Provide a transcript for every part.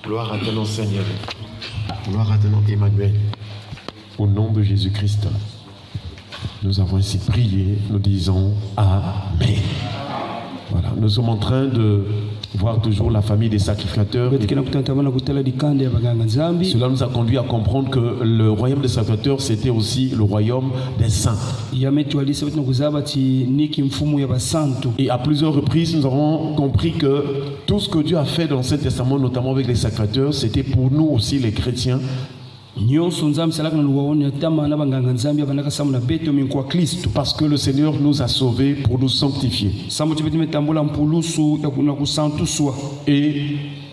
Gloire à ton nom, Seigneur. Gloire à ton nom, Emmanuel. Au nom de Jésus-Christ, nous avons ainsi prié, nous disons Amen. Voilà, nous sommes en train de voir toujours la famille des sacrificateurs. Cela nous a conduit à comprendre que le royaume des sacrificateurs, c'était aussi le royaume des saints. Et à plusieurs reprises, nous avons compris que tout ce que Dieu a fait dans l'Ancien Testament, notamment avec les sacrificateurs, c'était pour nous aussi les chrétiens. Parce que le Seigneur nous a sauvés pour nous sanctifier. Et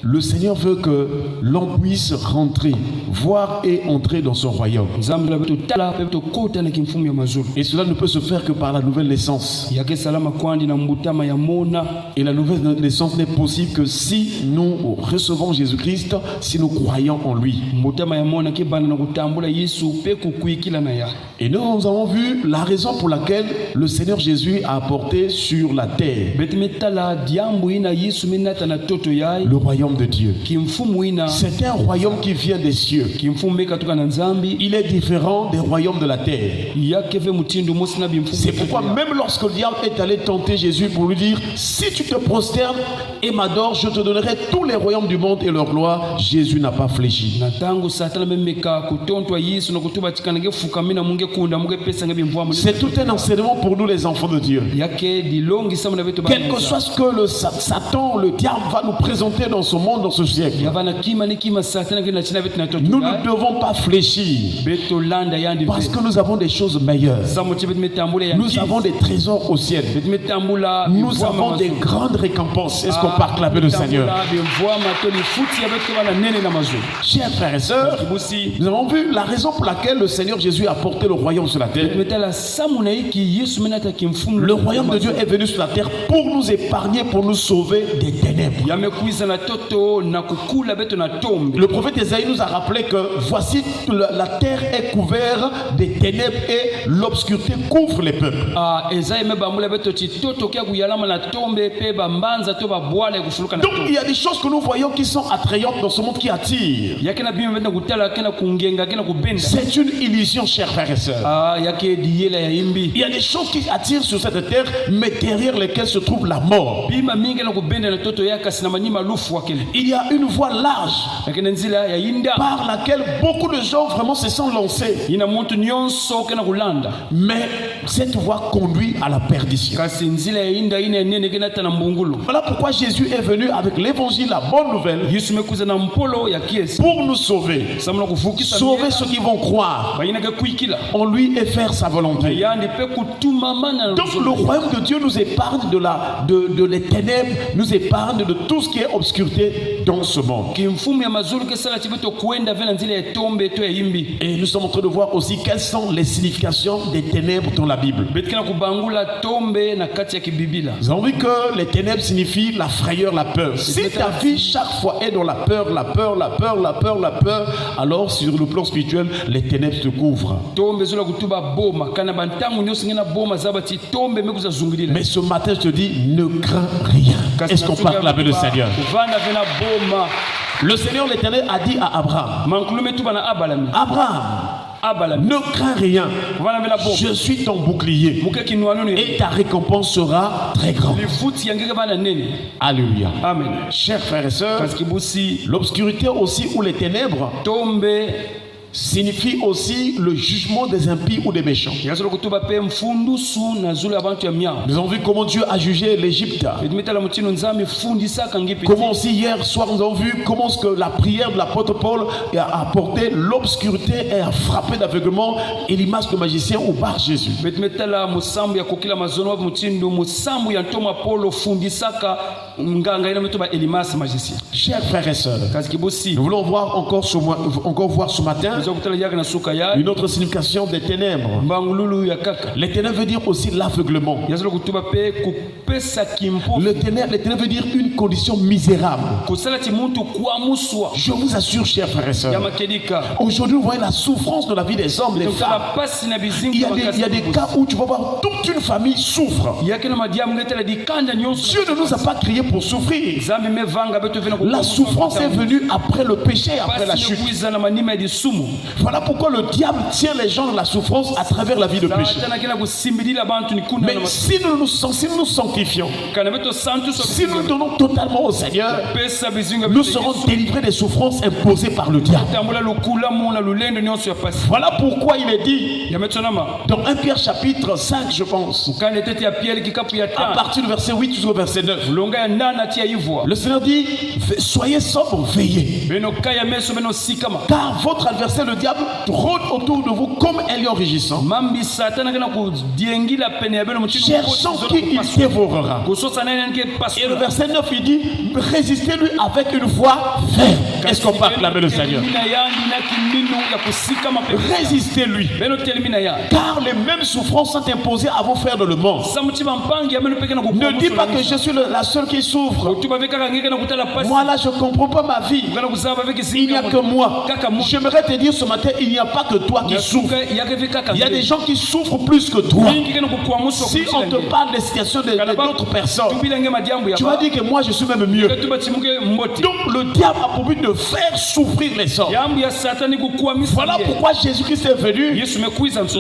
le Seigneur veut que l'on puisse rentrer, voir et entrer dans son royaume. Et cela ne peut se faire que par la nouvelle naissance. Et la nouvelle naissance n'est possible que si nous recevons Jésus-Christ, si nous croyons en lui. Et nous avons vu la raison pour laquelle le Seigneur Jésus a apporté sur la terre le royaume de Dieu. C'est un royaume qui vient des cieux. Il est différent des royaumes de la terre. C'est pourquoi même lorsque le diable est allé tenter Jésus pour lui dire: si tu te prosternes et m'adores, je te donnerai tous les royaumes du monde et leur gloire, Jésus n'a pas fléchi. C'est tout un enseignement pour nous les enfants de Dieu. Quel que soit ce que le Satan, le diable va nous présenter dans ce monde, dans ce siècle, nous ne devons pas fléchir, parce que nous avons des choses meilleures. Nous avons des trésors au ciel. Nous avons des grandes récompenses. Est-ce qu'on peut acclamer le Seigneur? Chers frères et sœurs, nous avons vu la raison pour laquelle le Seigneur Jésus a porté le royaume sur la terre. Le royaume de Dieu est venu sur la terre pour nous épargner, pour nous sauver des ténèbres. Le prophète Esaïe nous a rappelé que voici la terre est couverte des ténèbres et l'obscurité couvre les peuples. Donc il y a des choses que nous voyons qui sont attrayantes dans ce monde, qui attirent. C'est une illusion, chers frères et sœurs. Il y a des choses qui attirent sur cette terre, mais derrière lesquelles se trouve la mort. Il y a une voie large par laquelle beaucoup de gens vraiment se sont lancés. Mais cette voie conduit à la perdition. Voilà pourquoi Jésus est venu avec l'évangile, la bonne nouvelle, pour nous sauver. Sauver ceux qui vont croire en lui et faire sa volonté. Donc le royaume de Dieu nous épargne de les ténèbres, nous épargne de tout ce qui est obscurité dans ce monde. Et nous sommes en train de voir aussi quelles sont les significations des ténèbres dans la Bible. Nous avons vu que les ténèbres signifient la frayeur, la peur. Si ta vie chaque fois est dans la peur, alors sur le plan spirituel, les ténèbres te couvrent. Mais ce matin, je te dis, ne crains rien. Est-ce qu'on peut acclamer le Seigneur? Le Seigneur l'Éternel a dit à Abraham: Abraham, ne crains rien. Je suis ton bouclier et ta récompense sera très grande. Alléluia. Amen. Chers frères et sœurs, l'obscurité aussi ou les ténèbres signifie aussi le jugement des impies ou des méchants. Nous avons vu comment Dieu a jugé l'Égypte. Comment aussi hier soir nous avons vu comment que la prière de l'apôtre Paul a apporté l'obscurité et a frappé d'aveuglement Elimas le magicien au bar Jésus. Chers frères et sœurs, nous voulons voir encore voir ce matin Une autre signification des ténèbres. Les ténèbres veut dire aussi l'aveuglement. Les ténèbres veut dire une condition misérable. Je vous assure, chers frères et sœurs, aujourd'hui, vous voyez la souffrance de la vie des hommes, des femmes. Il y a des cas où tu vas voir toute une famille souffre. Dieu ne nous a pas créés pour souffrir. La souffrance est venue après le péché, après la chute. Voilà pourquoi le diable tient les gens dans la souffrance à travers la vie de péché. Mais si nous nous sanctifions, si nous nous donnons totalement au Seigneur, nous serons délivrés des souffrances imposées par le diable. Voilà pourquoi il est dit dans 1 Pierre chapitre 5, je pense, à partir du verset 8 jusqu'au verset 9, le Seigneur dit: soyez sobres, veillez, car votre adversaire le diable rôde autour de vous comme un lion rugissant, cherchant qui il dévorera. Et le verset 9 il dit: résistez-lui avec une foi ferme. Est-ce qu'on peut acclamer le Seigneur? Résistez-lui, car les mêmes souffrances sont imposées à vos frères de le monde. Ne dis pas que je suis la seule qui souffre. Moi là je ne comprends pas ma vie. Il n'y a que moi. J'aimerais te dire ce matin, il n'y a pas que toi qui souffres. Il y a des gens qui souffrent plus que toi. Si on te parle des situations d'autres personnes, tu vas dire que moi je suis même mieux. Donc le diable a pour but de faire souffrir les hommes. Voilà pourquoi Jésus-Christ est venu.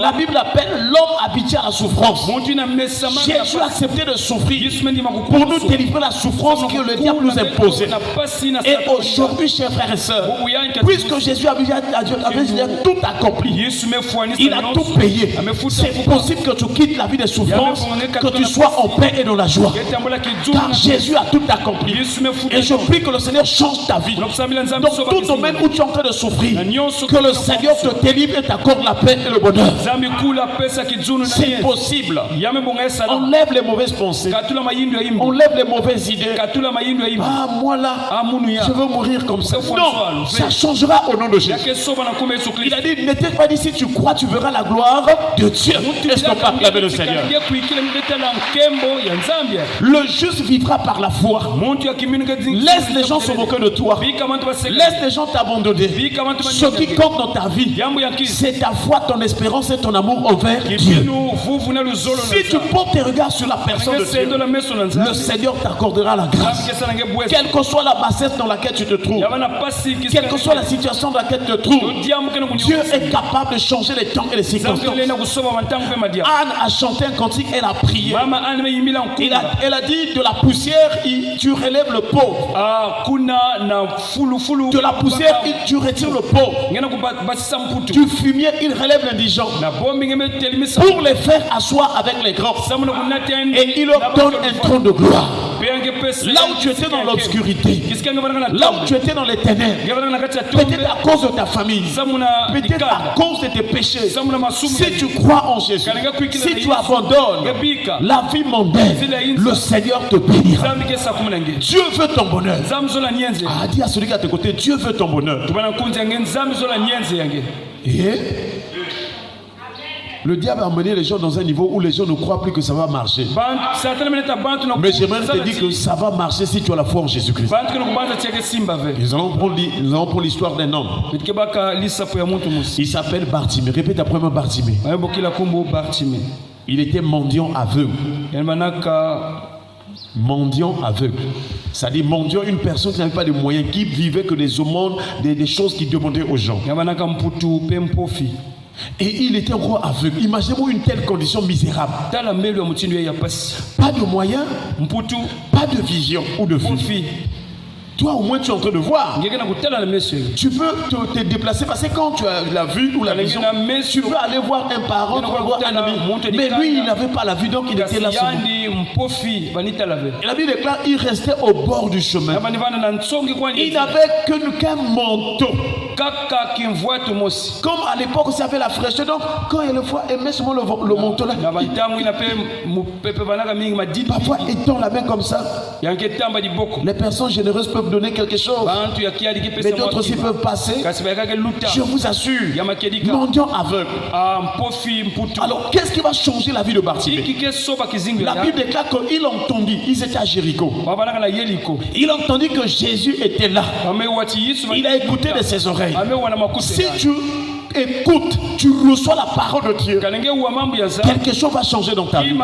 La Bible appelle l'homme habitué à la souffrance. Jésus a accepté de souffrir pour nous délivrer la souffrance que le diable nous imposait. Et aujourd'hui, chers frères et sœurs, puisque Jésus avait tout accompli, il a tout payé. C'est possible que tu quittes la vie de souffrance, que tu sois en paix et dans la joie. Car Jésus a tout accompli. Et je prie que le Seigneur change ta vie. Dans tout domaine où tu es en train de souffrir, que le Seigneur te délivre et t'accorde la paix et le bonheur. C'est possible. Enlève les mauvaises pensées. Enlève les mauvaises idées. Ah, moi là, je veux mourir comme ça. Non, ça changera au nom de Jésus. Il a dit: ne t'ai pas dit, si tu crois, tu verras la gloire de Dieu. Est-ce qu'on peut acclamer le Seigneur? Le juste vivra par la foi. Laisse les gens se moquer de toi. Laisse les gens t'abandonner. Ce qui compte dans ta vie, c'est ta foi, ton espérance et ton amour envers Dieu. Si tu portes tes regards sur la personne de Dieu, le Seigneur t'accordera la grâce. Quelle que soit la bassesse dans laquelle tu te trouves, quelle que soit la situation dans laquelle tu te trouves, Dieu est capable de changer les temps et les circonstances. Anne a chanté un cantique, elle a prié. Elle a dit: de la poussière, tu relèves le pauvre. De la poussière, tu retires le pauvre. Du fumier, il relève l'indigent. Pour les faire asseoir avec les grands. Et il leur donne un trône de gloire. Là où tu étais dans l'obscurité, là où tu étais dans les ténèbres, peut-être à cause de ta famille, peut-être à cause de tes péchés, si tu crois en Jésus, si tu abandonnes la vie mondaine, le Seigneur te bénira. Dieu veut ton bonheur. Ah, dis à celui qui est à tes côtés: Dieu veut ton bonheur. Et le diable a amené les gens dans un niveau où les gens ne croient plus que ça va marcher. Mais j'aimerais te dire que ça va marcher si tu as la foi en Jésus-Christ. Nous allons prendre l'histoire d'un homme. Il s'appelle Bartimée. Répète après moi: Bartimée. Il était mendiant aveugle. Mendiant aveugle. C'est-à-dire mendiant, une personne qui n'avait pas de moyens, qui vivait que des aumônes, des choses qu'il demandait aux gens. Et il était encore aveugle. Imaginez-vous une telle condition misérable. Pas de moyens, pas de vision ou de vue. Toi au moins tu es en train de voir. Tu peux te déplacer parce que quand tu as la vue ou la vision, tu peux aller voir un parent, tu peux voir un ami. Mais lui il n'avait pas la vue, donc il était là seulement. Et la Bible déclare: il restait au bord du chemin. Il n'avait qu'un manteau. Comme à l'époque, il y avait la fraîcheur. Donc, quand il le voit, il met seulement le manteau là. Parfois, étend la main comme ça. Les personnes généreuses peuvent donner quelque chose. Mais d'autres aussi peuvent passer. Je vous assure, mendiant aveugle. Alors, qu'est-ce qui va changer la vie de Bartimée? La Bible déclare qu'il entendit, ils étaient à Jéricho. Il entendit que Jésus était là. Il a écouté de ses oreilles. Si tu écoutes, tu reçois la parole de Dieu, quelque chose va changer dans ta vie.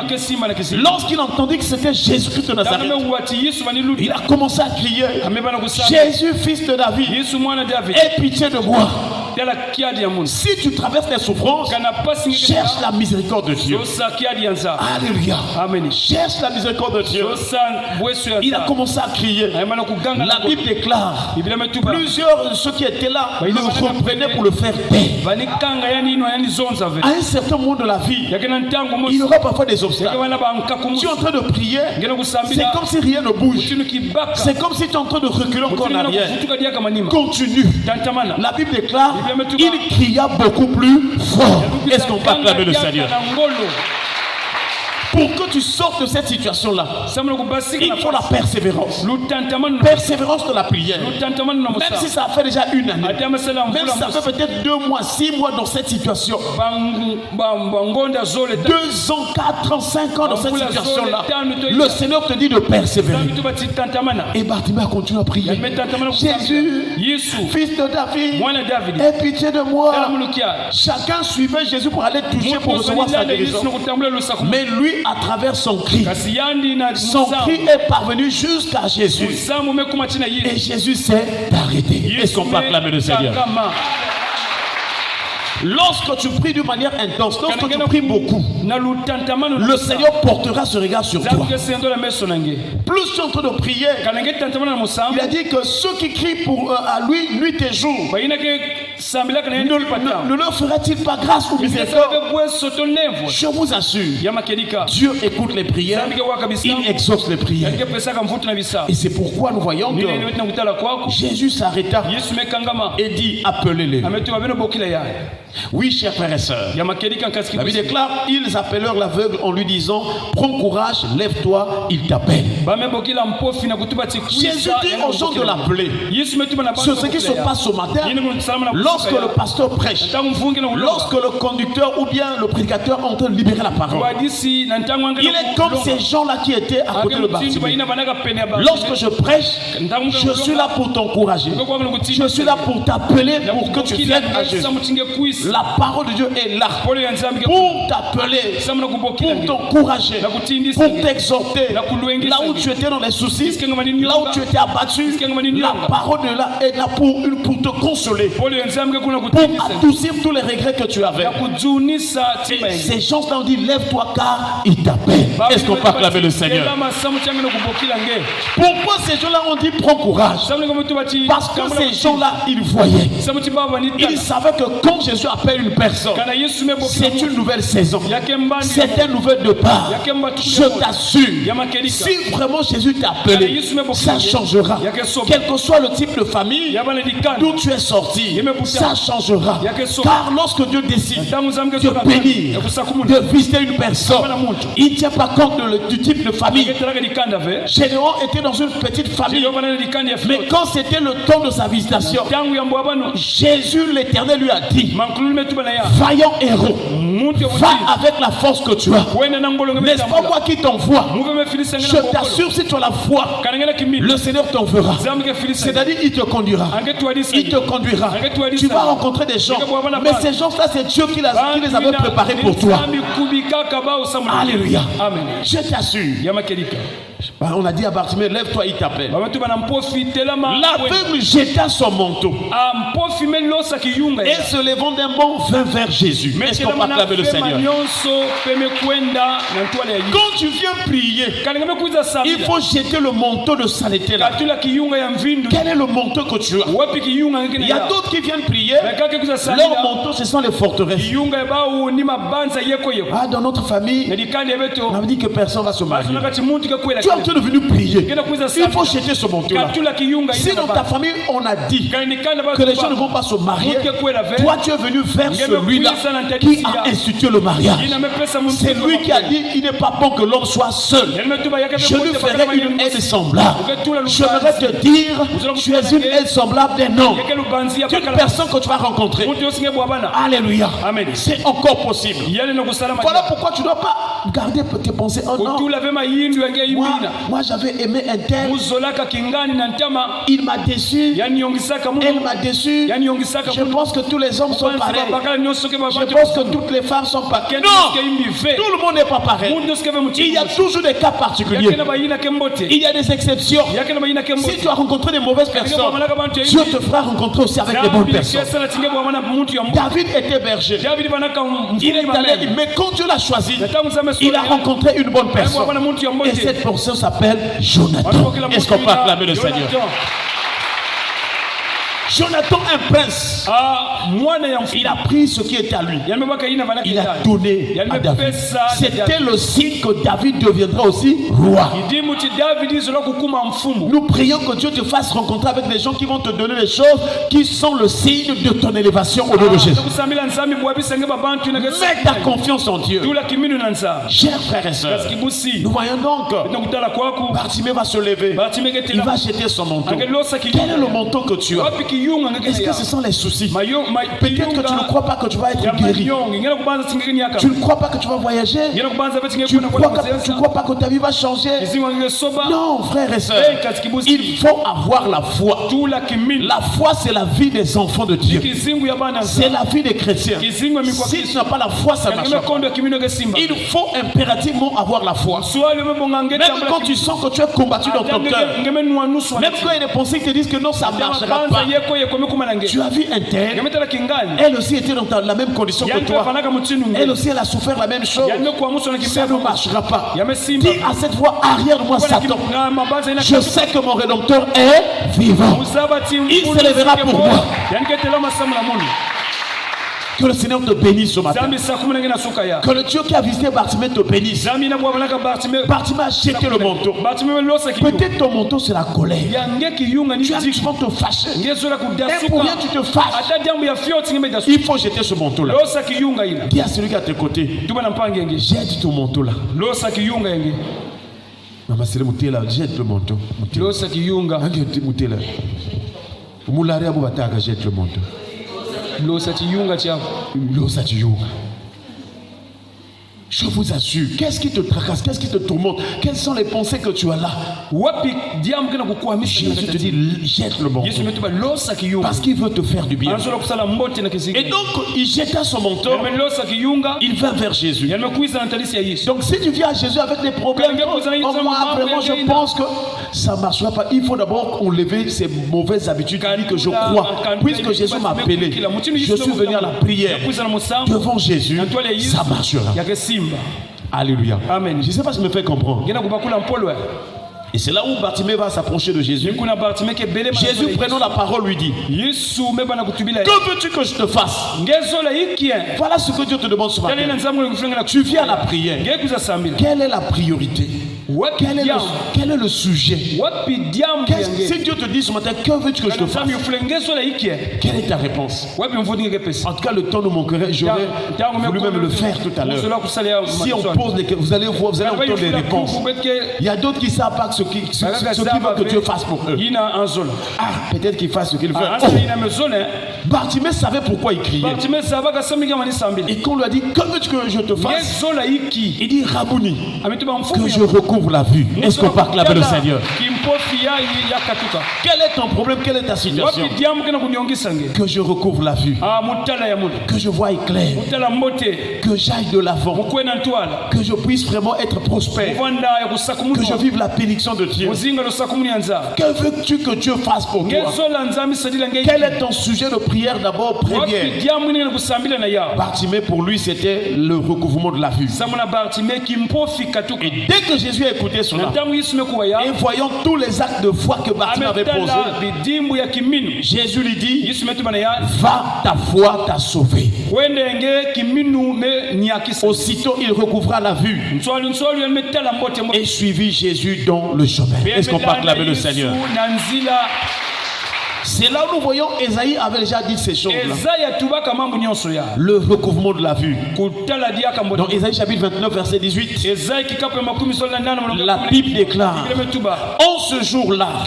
Lorsqu'il entendit que c'était Jésus-Christ de Nazareth, il a commencé à crier: Jésus, fils de David, aie pitié de moi. Si tu traverses les souffrances, cherche la miséricorde de Dieu. Alléluia. Cherche la miséricorde de Dieu. Il a commencé à crier. La Bible déclare, plusieurs de ceux qui étaient là le reprenaient pour le faire taire. À un certain moment de la vie, il y aura parfois des obstacles. Tu es en train de prier, c'est comme si rien ne bouge. C'est comme si tu es en train de reculer encore en arrière. Continue. La Bible déclare, il cria beaucoup plus fort. Est-ce qu'on peut acclamer le Seigneur? Pour que tu sortes de cette situation-là, il faut la persévérance. Persévérance de la prière. Même si ça fait déjà une année, même si ça fait peut-être 2 mois, 6 mois dans cette situation, 2 ans, 4 ans, 5 ans dans cette situation-là, le Seigneur te dit de persévérer. Et Bartimée a continué à prier: Jésus, fils de David, aie pitié de moi. Chacun suivait Jésus pour aller toucher, pour recevoir sa guérison. Mais lui, à travers son cri est parvenu jusqu'à Jésus. Et Jésus s'est arrêté. Est-ce qu'on peut acclamer le Seigneur? Lorsque tu pries d'une manière intense, lorsque tu pries beaucoup, le Seigneur portera ce regard sur toi. Plus tu es en train de prier, il a dit que ceux qui crient à lui nuit et jour, ne leur ferait-il pas grâce ou miséricorde? Je vous assure, Dieu écoute les prières, il exauce les prières. Et c'est pourquoi nous voyons que Jésus s'arrêta et dit: appelez-les. Oui, chers frères et sœurs, la Bible déclare: ils appelèrent l'aveugle en lui disant: prends courage, lève-toi, il t'appelle. Jésus dit aux gens de l'appeler. C'est ce qui se passe ce matin. Lorsque le pasteur prêche, lorsque le conducteur ou bien le prédicateur est en train de libérer la parole, il est comme ces gens-là qui étaient à côté de Bartimée. Lorsque je prêche, je suis là pour t'encourager. Je suis là pour t'appeler, pour que tu viennes à Jésus. La parole de Dieu est là pour t'appeler, pour t'encourager, pour t'exhorter. Là où tu étais dans les soucis, là où tu étais abattu, la parole de là est là pour te consoler, pour adoucir tous les regrets que tu avais. Et ces gens-là ont dit: lève-toi car il t'appelle. Est-ce qu'on peut acclamer le Seigneur? Pourquoi ces gens-là ont dit: prends courage? Parce que ces gens-là, ils voyaient, ils savaient que quand Jésus appelle une personne, c'est une nouvelle saison, c'est un nouvel départ. Je t'assure, si vraiment Jésus t'a appelé, ça changera. Quel que soit le type de famille d'où tu es sorti, ça changera. Car lorsque Dieu décide de bénir, de visiter une personne, il ne tient pas compte du type de famille. Gédéon était dans une petite famille, mais quand c'était le temps de sa visitation, Jésus l'Éternel lui a dit: vaillant héros, va avec la force que tu as. N'est-ce pas moi qui t'envoie? Je t'assure, si tu as la foi, le Seigneur t'enverra. C'est-à-dire, il te conduira. Il te conduira. Tu vas rencontrer des gens, mais ces gens-là, c'est Dieu qui les avait préparés pour toi. Alléluia. Je t'assure. On a dit à Bartimée: lève-toi, il t'appelle. L'aveugle jeta son manteau et se levant d'un bond vint vers Jésus. Est-ce qu'on peut acclamer le Seigneur? Quand tu viens prier, il faut jeter le manteau de saleté là. Quel est le manteau que tu as? Il y a d'autres qui viennent prier, leur manteau ce sont les forteresses. Dans notre famille, on a dit que personne ne va se marier. es en train de venir prier, il faut jeter ce manteau-là. Si dans ta famille on a dit que les gens ne vont pas se marier, toi tu es venu vers celui-là qui a institué le mariage. C'est lui qui a dit il n'est pas bon que l'homme soit seul. Je lui ferai une aide semblable. Je vais te dire, tu es une aide semblable d'un homme, d'une personne que tu vas rencontrer. Alléluia. C'est encore possible. Voilà pourquoi tu ne dois pas garder tes pensées. Oh non, moi j'avais aimé un tel, il m'a déçu, elle m'a déçu. Je pense que tous les hommes sont pareils. Je pense que toutes les femmes sont pareilles. Non, tout le monde n'est pas pareil. Il y a toujours des cas particuliers. Il y a des exceptions. Si tu as rencontré des mauvaises personnes, Dieu te fera rencontrer aussi avec des bonnes personnes. David était berger. Il est allé, mais quand Dieu l'a choisi, il a rencontré une bonne personne. Et cette personne s'appelle Jonathan. Est-ce qu'on peut acclamer le Seigneur? Jonathan, un prince, il a pris ce qui était à lui. Il a donné à David. C'était le signe que David deviendra aussi roi. Nous prions que Dieu te fasse rencontrer avec des gens qui vont te donner des choses qui sont le signe de ton élévation au nom de Jésus. Mets ta confiance en Dieu. Chers frères et sœurs, nous voyons donc Bartimée va se lever. Il va jeter son manteau. Quel est le manteau que tu as? Est-ce que ce sont les soucis? Peut-être que tu ne crois pas que tu vas être guéri. Tu ne crois pas que tu vas voyager. Tu ne crois pas que ta vie va changer. Non, frères et sœurs, il faut avoir la foi. La foi, c'est la vie des enfants de Dieu. C'est la vie des chrétiens. Si tu n'as pas la foi, ça ne marche pas. Il faut impérativement avoir la foi. Même quand tu sens que tu es combattu dans ton cœur, même quand il y a des pensées qui te disent que non, ça ne marchera pas. Tu as vu un tel, elle aussi était dans la même condition que toi. Elle aussi, elle a souffert la même chose. Ça ne marchera pas. Dis à cette voix, arrière de moi, Satan. Je sais que mon Rédempteur est vivant. Il se lèvera pour moi. Que le Seigneur te bénisse ce matin. Que le Dieu qui a visité Bartimée te bénisse. Bartimée a jeté le manteau. Peut-être ton manteau c'est la colère. Tu as dit tu vas te fâcher. Et pour rien tu te fâches. Il faut jeter ce manteau là. Dis à celui qui est à tes côtés, jette ton manteau là. Maman c'est le manteau là, jette le manteau. Jette le manteau. Je vous assure, qu'est-ce qui te tracasse, qu'est-ce qui te tourmente, quelles sont les pensées que tu as là? Jésus te dit, jette le manteau. Parce qu'il veut te faire du bien. Et donc, il jeta son manteau, il vint vers Jésus. Donc, si tu viens à Jésus avec des problèmes, moi, vraiment, je pense que ça ne marchera pas. Il faut d'abord enlever ces mauvaises habitudes. Il dit que je crois. Puisque Jésus m'a appelé, je suis venu à la prière. Devant Jésus, ça marchera. Alléluia. Amen. Je ne sais pas si je me fais comprendre. Et c'est là où Bartimée va s'approcher de Jésus. Jésus, prenant la parole, lui dit: que veux-tu que je te fasse? Voilà ce que Dieu te demande ce matin. Tu viens à la prière. Quelle est la priorité? Quel est le sujet? Si Dieu te dit ce matin, que veux-tu que je te fasse? Quelle est ta réponse? En tout cas, le temps nous manquerait. J'aurais voulu même le faire tout à l'heure. Si on pose les questions, vous allez entendre les réponses. Il y a d'autres qui ne savent pas ce qu'ils veulent que Dieu fasse pour eux. Ah, peut-être qu'il fasse ce qu'il veut. Bartimée savait pourquoi il criait. Et quand on lui a dit, que veux-tu que je te fasse? Il dit, Rabouni, que je recouvre la vue. Est-ce qu'on peut acclamer le Seigneur? Quel est ton problème? Quelle est ta situation? Que je recouvre la vue. Que je voie clair. Que j'aille de l'avant. Que je puisse vraiment être prospère. Que je vive la bénédiction de Dieu. Que veux-tu que Dieu fasse pour toi? Quel est ton sujet de prière d'abord première? Bartimée, pour lui, c'était le recouvrement de la vue. Et dès que Jésus a écouté cela, et voyant tous les actes de foi que Bartimée avait posés, Jésus lui dit, va, ta foi t'a sauvé. Aussitôt il recouvra la vue et suivit Jésus dans le chemin. Est-ce qu'on peut acclamer le Seigneur? C'est là où nous voyons Ésaïe avait déjà dit ces choses-là. Le recouvrement de la vue. Dans Ésaïe chapitre 29 verset 18, la Bible déclare, en ce jour-là,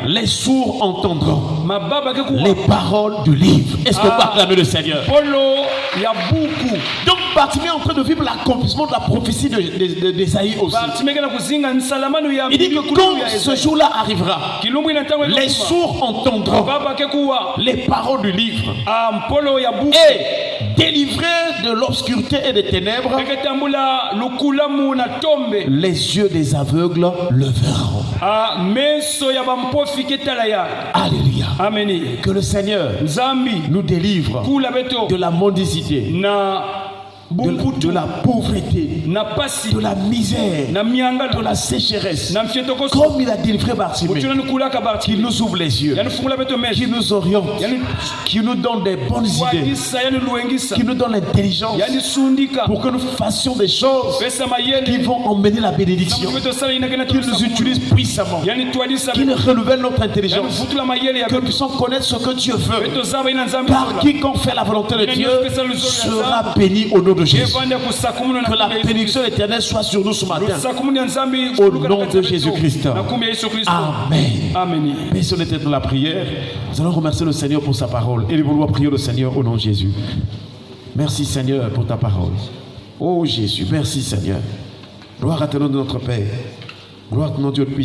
les sourds entendront les paroles du livre. Est-ce qu'on peut acclamer le Seigneur? Donc Bartimée est en train de vivre l'accomplissement de la prophétie d'Ésaïe aussi. Il dit que quand ce jour-là arrivera, les sourds entendront les paroles du livre et délivrés de l'obscurité et des ténèbres, les yeux des aveugles le verront. Alléluia. Que le Seigneur nous délivre de la mendicité, de la pauvreté, de la misère, de la sécheresse, comme il a délivré Bartimée, qu'il nous ouvre les yeux, qu'il nous oriente, qu'il nous donne des bonnes idées, qu'il nous donne l'intelligence pour que nous fassions des choses qui vont emmener la bénédiction, qu'il nous utilise puissamment, qu'il renouvelle notre intelligence, que nous puissions connaître ce que Dieu veut, car quiconque fait la volonté de Dieu sera béni au nom de Jésus. Que la bénédiction éternelle soit sur nous ce matin. Au nom de Jésus-Christ. Amen. Mais si on était dans la prière, nous allons remercier le Seigneur pour sa parole. Et nous voulons prier le Seigneur au nom de Jésus. Merci Seigneur pour ta parole. Oh Jésus, merci Seigneur. Gloire à ton nom de notre Père. Gloire à ton nom Dieu puissant.